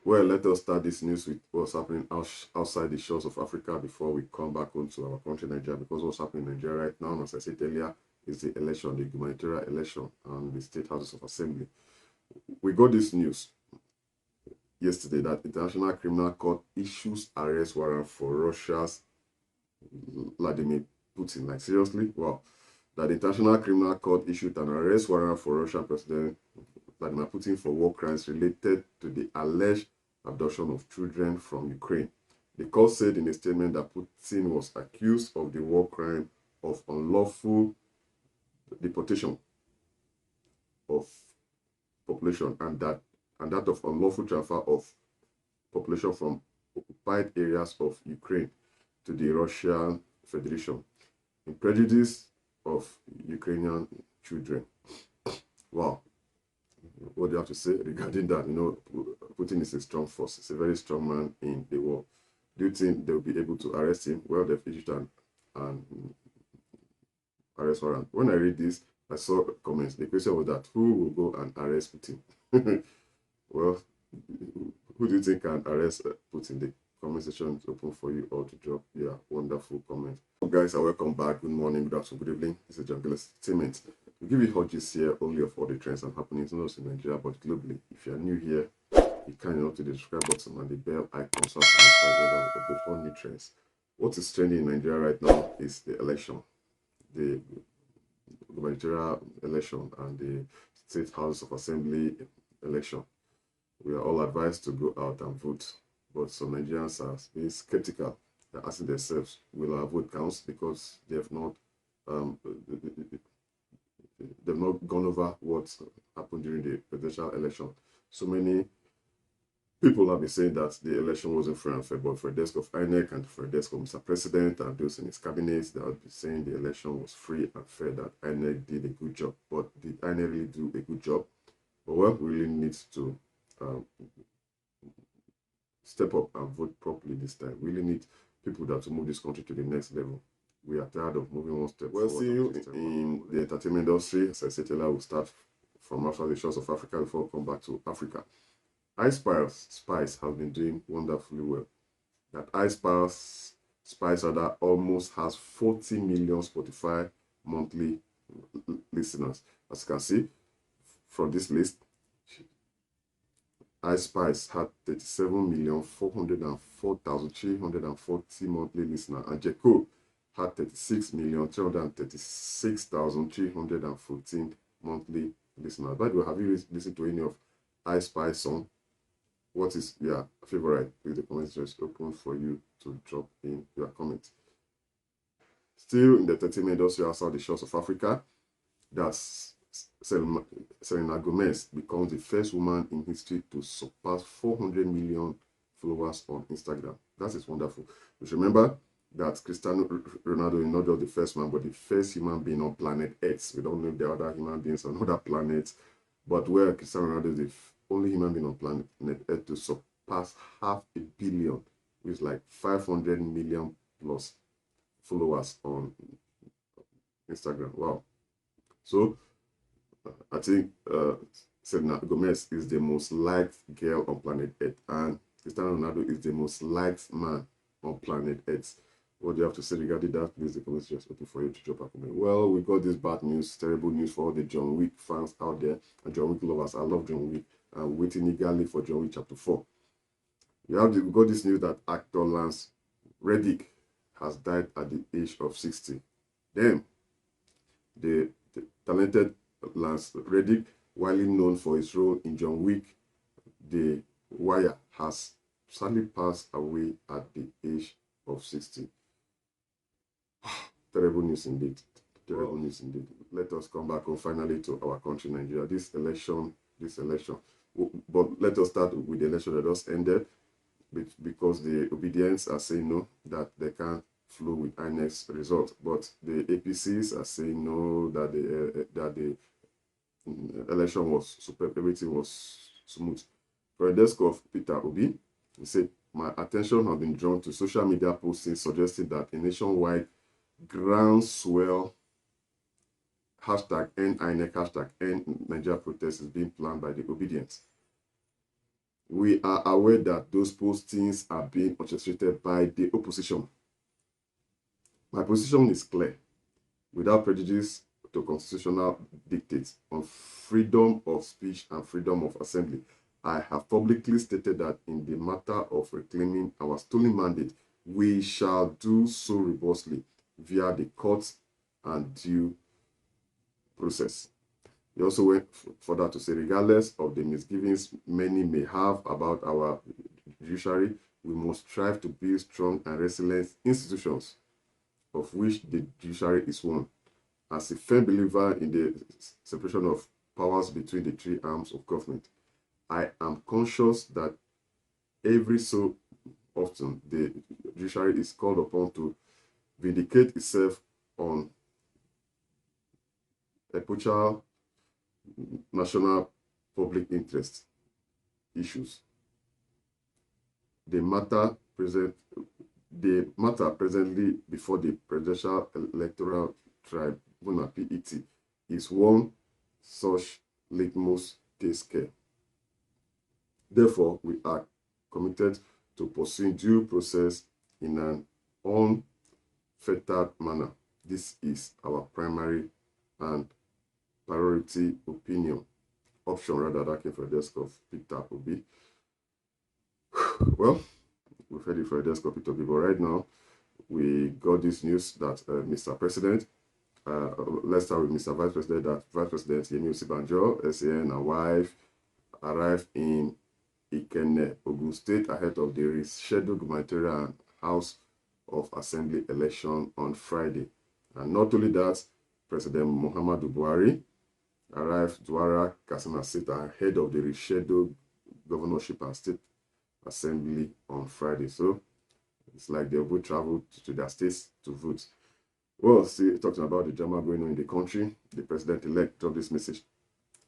Well, let us start this news with what's happening outside the shores of Africa before we come back home to our country, Nigeria, because what's happening in Nigeria right now, as I said earlier, is the election, the gubernatorial election, and the state houses of assembly. We got this news yesterday that International Criminal Court issues arrest warrant for Russia's Vladimir Putin. Like, seriously? Wow. That the International Criminal Court issued an arrest warrant for Russian President Vladimir Putin for war crimes related to the alleged abduction of children from Ukraine. The court said in a statement that Putin was accused of the war crime of unlawful deportation of population and that of unlawful transfer of population from occupied areas of Ukraine to the Russian Federation in prejudice of Ukrainian children. Wow. What do you have to say regarding that? You know, Putin is a strong force. He's a very strong man in the war. Do you think they'll be able to arrest him? Well, they've issued an arrest warrant. When I read this, I saw comments. The question was that who will go and arrest Putin? Well, who do you think can arrest Putin? The comment section is open for you all to drop your wonderful comments. So guys, welcome back. Good morning, good afternoon, good evening. This is Jungle Entertainment. We give you hot gist here only of all the trends and happenings, not just in Nigeria but globally. If you are new here, you can to the subscribe button and the bell icon so as to update all new trends. What is trending in Nigeria right now is the election, the gubernatorial election and the state house of assembly election. We are all advised to go out and vote, but some Nigerians are being skeptical. They're asking themselves, will our vote count? Because they have not they've not gone over what happened during the presidential election. So many people have been saying that the election wasn't fair and fair, but for the desk of INEC and for the desk of Mr. President and those in his cabinet, they have been saying the election was free and fair, that INEC did a good job. But did INEC really do a good job? But well, we really need to step up and vote properly this time. We really need people that to move this country to the next level. We are tired of moving one step forward. Well, see you in the entertainment industry. As I said earlier, we'll start from outside the shores of Africa before we come back to Africa. Spice have been doing wonderfully well. That Spice almost has 40 million Spotify monthly listeners. As you can see from this list, Spice had 37,404,340 monthly listeners, and Jekyll had 36,336,314 monthly listeners. By the way, have you listened to any of Spice song? What is your favorite? Please, the comment section is open for you to drop in your comment. Still in the entertainment industry outside the shores of Africa, that's Selena Gomez becomes the first woman in history to surpass 400 million followers on Instagram. That is wonderful. You should remember that Cristiano Ronaldo is not just the first man, but the first human being on planet Earth. We don't know if there are other human beings on other planets, but where Cristiano Ronaldo is the only human being on planet Earth to surpass 500 million, which is like 500 million plus followers on Instagram. Wow. So I think Selena Gomez is the most liked girl on planet Earth, and Cristiano Ronaldo is the most liked man on planet Earth. What do you have to say regarding that? Please, the comments just open for you to drop a comment. Well, we got this bad news, terrible news for all the John Wick fans out there and John Wick lovers. I love John Wick. I'm waiting eagerly for John Wick Chapter 4. We got this news that actor Lance Reddick has died at the age of 60. Then, the talented Lance Reddick, widely known for his role in John Wick, The Wire, has sadly passed away at the age of 60. Terrible news indeed. Terrible news indeed. Let us come back finally to our country, Nigeria. This election. But let us start with the election that just ended, because the obedience are saying no, that they can't flow with INEC's result. But the APCs are saying no, that the election was superb, everything was smooth. For a desk of Peter Obi, he said, my attention has been drawn to social media postings suggesting that a nationwide groundswell #NINEC #NNigeria protest is being planned by the obedience. We are aware that those postings are being orchestrated by the opposition. My position is clear. Without prejudice to constitutional dictates on freedom of speech and freedom of assembly, I have publicly stated that in the matter of reclaiming our stolen mandate, we shall do so robustly via the courts and due process. He also went further to say, regardless of the misgivings many may have about our judiciary, we must strive to build strong and resilient institutions, of which the judiciary is one. As a firm believer in the separation of powers between the three arms of government, I am conscious that every so often the judiciary is called upon to vindicate itself on epochal national public interest issues. The matter presently before the Presidential Electoral Tribunal (PET) is one such litmus test case. Therefore, we are committed to pursuing due process in an unfettered manner. This is our primary and priority option rather, that came from the desk of Peter Obi. Well, we've heard it from the desk of Peter Obi, but right now we got this news that Mr. President, let's start with Mr. Vice President, that Vice President Yemi Osinbajo, SAN and wife arrived in Ikenne, Ogun State ahead of the rescheduled gubernatorial House of Assembly election on Friday. And not only that, President Muhammadu Buhari arrived Douara, Katsina State ahead of the rescheduled governorship and state assembly on Friday. So it's like they both traveled to their states to vote. Well, see, talking about the drama going on in the country, the president-elect dropped this message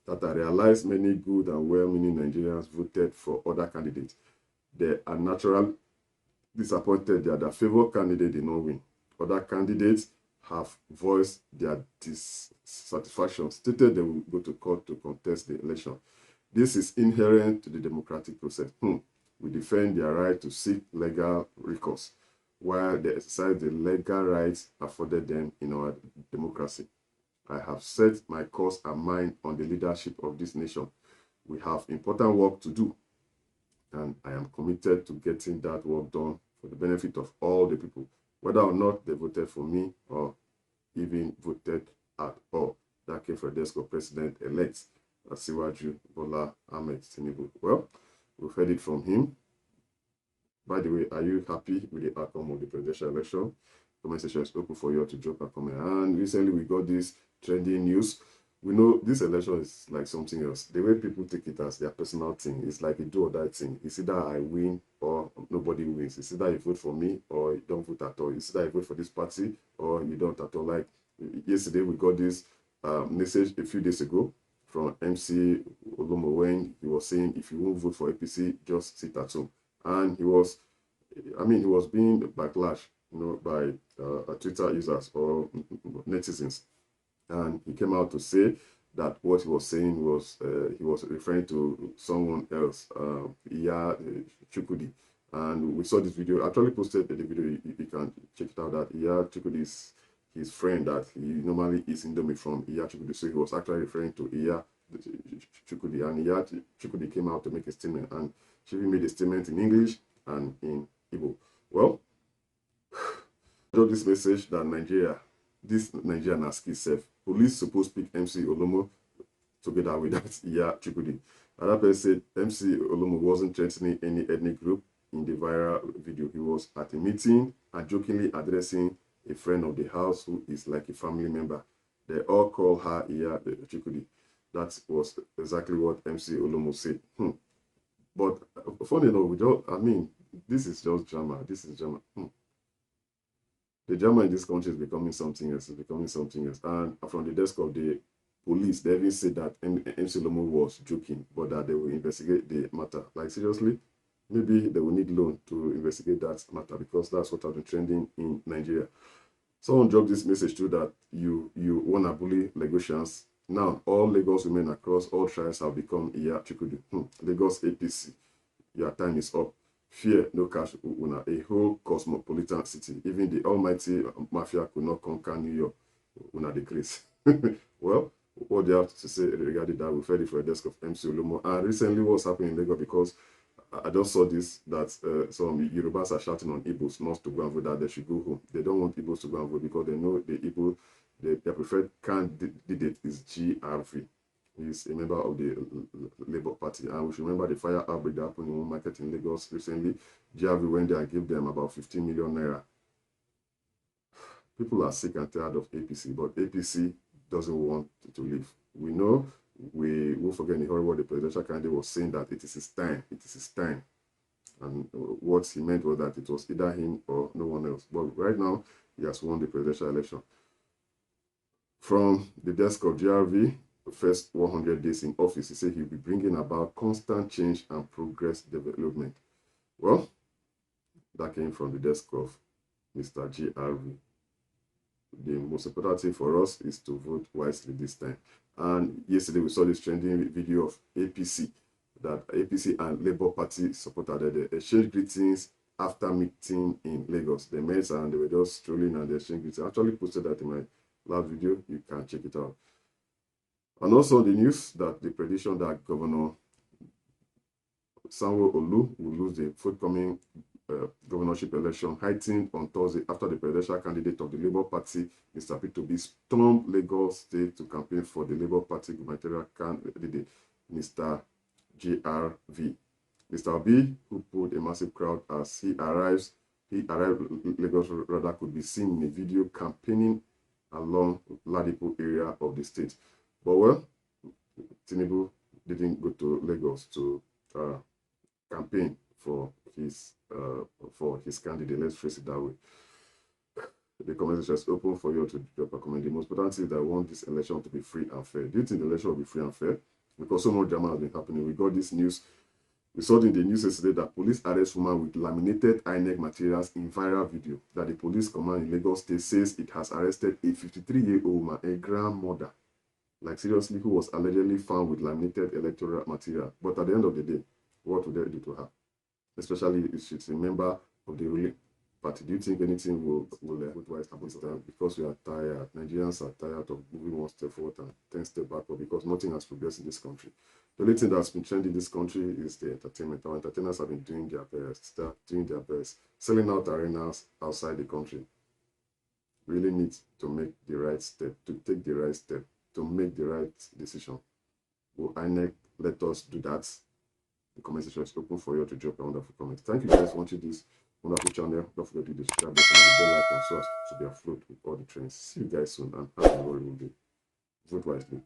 that I realize many good and well-meaning Nigerians voted for other candidates. They are naturally disappointed that their favored candidate did not win. Other candidates have voiced their dissatisfaction, stated they will go to court to contest the election. This is inherent to the democratic process. We defend their right to seek legal recourse, while they exercise the legal rights afforded them in our democracy. I have set my course and mind on the leadership of this nation. We have important work to do, and I am committed to getting that work done for the benefit of all the people, whether or not they voted for me or even voted at all. That came from the desk of President-elect Asiwaju Bola Ahmed Tinubu. Well, we've heard it from him. By the way, are you happy with the outcome of the presidential election? Comment section is open for you to drop a comment. And recently we got this trending news. We know this election is like something else. The way people take it as their personal thing, it's like a do or die thing. It's either I win or nobody wins. It's either you vote for me or you don't vote at all. It's either you vote for this party or you don't at all. Like yesterday, we got this message a few days ago from MC Olomo when he was saying, if you won't vote for APC, just sit at home. And he was being backlash, by Twitter users or netizens. And he came out to say that what he was saying was, he was referring to someone else, Iya Chukudi. And we saw this video. I actually posted the video. You can check it out. That Iya Chukudi is his friend that he normally eats Indomie from, Iya Chukudi. So he was actually referring to Iya Chukudi. And Iya Chukudi came out to make a statement. And she made a statement in English and in Igbo. Well, I got this message that this Nigerian ask itself, police supposed to pick MC Olomo together with that Iya Chukudi. Another person said MC Olomo wasn't threatening any ethnic group in the viral video. He was at a meeting and jokingly addressing a friend of the house who is like a family member. They all call her Iya Chukudi. That was exactly what MC Olomo said. But funny enough, this is just drama. This is drama. The drama in this country is becoming something else. It's becoming something else. And from the desk of the police, they even said that MC Olomo was joking, but that they will investigate the matter. Like, seriously? Maybe they will need loan to investigate that matter, because that's what has been trending in Nigeria. Someone dropped this message too, that you want to bully Lagosians. Now, all Lagos women across all tribes have become Iya Chukudi. Lagos APC. your time is up. Fear no cash una, a whole cosmopolitan city. Even the almighty mafia could not conquer New York. Una decrease. Well, what do you have to say regarding that? We've heard it for a desk of MC Olumo. And recently, what's happening in Lagos, because I just saw this, that some Yorubas are shouting on Igbos not to go and vote, that they should go home. They don't want Igbos to go and vote because they know the Igbo, their preferred candidate is GRV. He's a member of the Labour Party. And we should remember the fire outbreak that happened in one market in Lagos recently. GRV went there and gave them about 15 million naira. People are sick and tired of APC, but APC doesn't want to leave. We know, we won't forget in horror what the presidential candidate was saying, that it is his time, it is his time. And what he meant was that it was either him or no one else. But right now, he has won the presidential election. From the desk of GRV, first 100 days in office, he said he'll be bringing about constant change and progress development. Well, that came from the desk of Mr. GRV. The most important thing for us is to vote wisely this time. And yesterday we saw this trending video of APC, that APC and Labour Party supporters, they exchanged greetings after meeting in Lagos. They met and they were just strolling and they exchanged greetings. I actually posted that in my last video. You can check it out. And also the news that the prediction that Governor Sanwo-Olu will lose the forthcoming governorship election heightened on Thursday after the presidential candidate of the Labour Party, Mr. Peter Obi, stormed Lagos State to campaign for the Labour Party gubernatorial candidate, Mr. GRV. Mr. Obi, who pulled a massive crowd as he arrived Lagos, rather, could be seen in a video campaigning along Ladipo area of the state. But well, Tinubu didn't go to Lagos to campaign for his candidate. Let's phrase it that way. The comment is just open for you to drop a comment. The most important thing is that I want this election to be free and fair. Do you think the election will be free and fair? Because so much drama has been happening. We got this news. We saw in the news yesterday that police arrest woman with laminated INEC materials in viral video. That the police command in Lagos State says it has arrested a 53-year-old woman, a grandmother, like seriously, who was allegedly found with laminated electoral material. But at the end of the day, what would they do to her? Especially if she's a member of the ruling party. Do you think anything will happen this time? Because we are tired. Nigerians are tired of moving one step forward and 10 steps backward, because nothing has progressed in this country. The only thing that's been trending in this country is the entertainment. Our entertainers have been doing their best, selling out arenas outside the country. Really need to make the right step, to take the right step, to make the right decision. Will INEC let us do that? The comment section is open for you to drop a wonderful comment. Thank you guys for watching this wonderful channel. Don't forget to subscribe button and the bell icon so as to be afloat with all the trends. See you guys soon and have a wonderful day. Vote wisely.